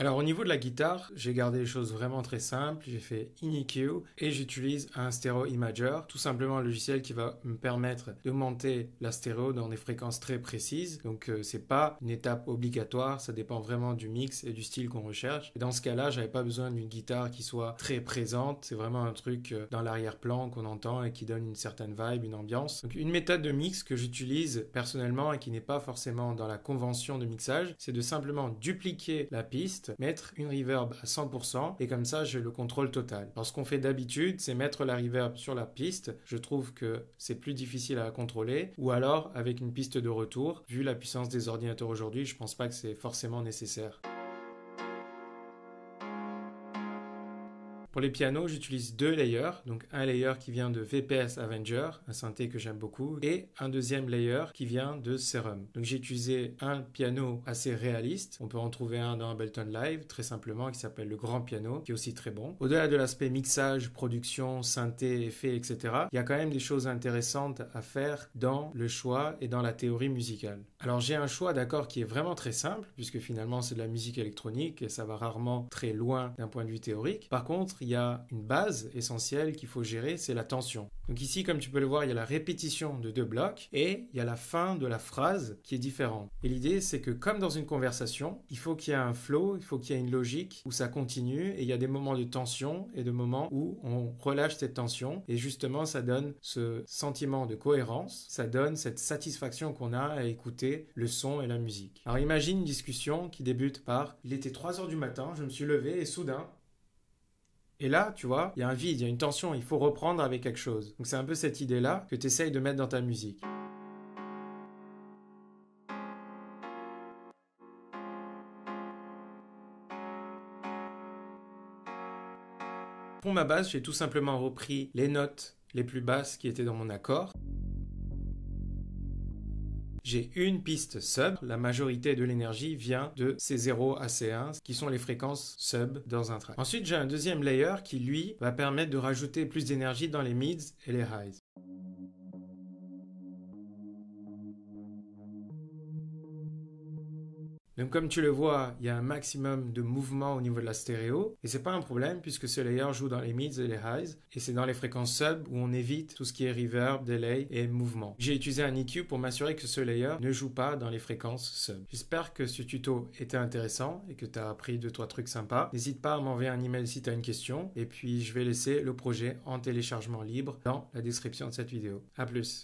Alors au niveau de la guitare, j'ai gardé les choses vraiment très simples, j'ai fait in-EQ et j'utilise un stéréo imager, tout simplement un logiciel qui va me permettre de monter la stéréo dans des fréquences très précises. Donc c'est pas une étape obligatoire, ça dépend vraiment du mix et du style qu'on recherche. Et dans ce cas-là, j'avais pas besoin d'une guitare qui soit très présente, c'est vraiment un truc dans l'arrière-plan qu'on entend et qui donne une certaine vibe, une ambiance. Donc une méthode de mix que j'utilise personnellement et qui n'est pas forcément dans la convention de mixage, c'est de simplement dupliquer la piste, mettre une reverb à 100% et comme ça j'ai le contrôle total. Alors ce qu'on fait d'habitude c'est mettre la reverb sur la piste, je trouve que c'est plus difficile à contrôler, ou alors avec une piste de retour. Vu la puissance des ordinateurs aujourd'hui, je pense pas que c'est forcément nécessaire. Pour les pianos, j'utilise deux layers, donc un layer qui vient de VPS Avenger, un synthé que j'aime beaucoup, et un deuxième layer qui vient de Serum. Donc j'ai utilisé un piano assez réaliste, on peut en trouver un dans Ableton Live, très simplement, qui s'appelle le Grand Piano, qui est aussi très bon. Au-delà de l'aspect mixage, production, synthé, effets, etc., il y a quand même des choses intéressantes à faire dans le choix et dans la théorie musicale. Alors j'ai un choix d'accords qui est vraiment très simple, puisque finalement c'est de la musique électronique et ça va rarement très loin d'un point de vue théorique. Par contre, il y a une base essentielle qu'il faut gérer, c'est la tension. Donc ici, comme tu peux le voir, il y a la répétition de deux blocs et il y a la fin de la phrase qui est différente. Et l'idée, c'est que comme dans une conversation, il faut qu'il y ait un flow, il faut qu'il y ait une logique où ça continue et il y a des moments de tension et de moments où on relâche cette tension et justement, ça donne ce sentiment de cohérence, ça donne cette satisfaction qu'on a à écouter le son et la musique. Alors imagine une discussion qui débute par « Il était 3 heures du matin, je me suis levé et soudain… » Et là, tu vois, il y a un vide, il y a une tension, il faut reprendre avec quelque chose. Donc c'est un peu cette idée-là que tu essayes de mettre dans ta musique. Pour ma base, j'ai tout simplement repris les notes les plus basses qui étaient dans mon accord. J'ai une piste sub, la majorité de l'énergie vient de C0 à C1, qui sont les fréquences sub dans un track. Ensuite, j'ai un deuxième layer qui, lui, va permettre de rajouter plus d'énergie dans les mids et les highs. Donc comme tu le vois, il y a un maximum de mouvement au niveau de la stéréo et c'est pas un problème puisque ce layer joue dans les mids et les highs et c'est dans les fréquences sub où on évite tout ce qui est reverb, delay et mouvement. J'ai utilisé un EQ pour m'assurer que ce layer ne joue pas dans les fréquences sub. J'espère que ce tuto était intéressant et que tu as appris 2-3 trucs sympas. N'hésite pas à m'envoyer un email si tu as une question et puis je vais laisser le projet en téléchargement libre dans la description de cette vidéo. À plus.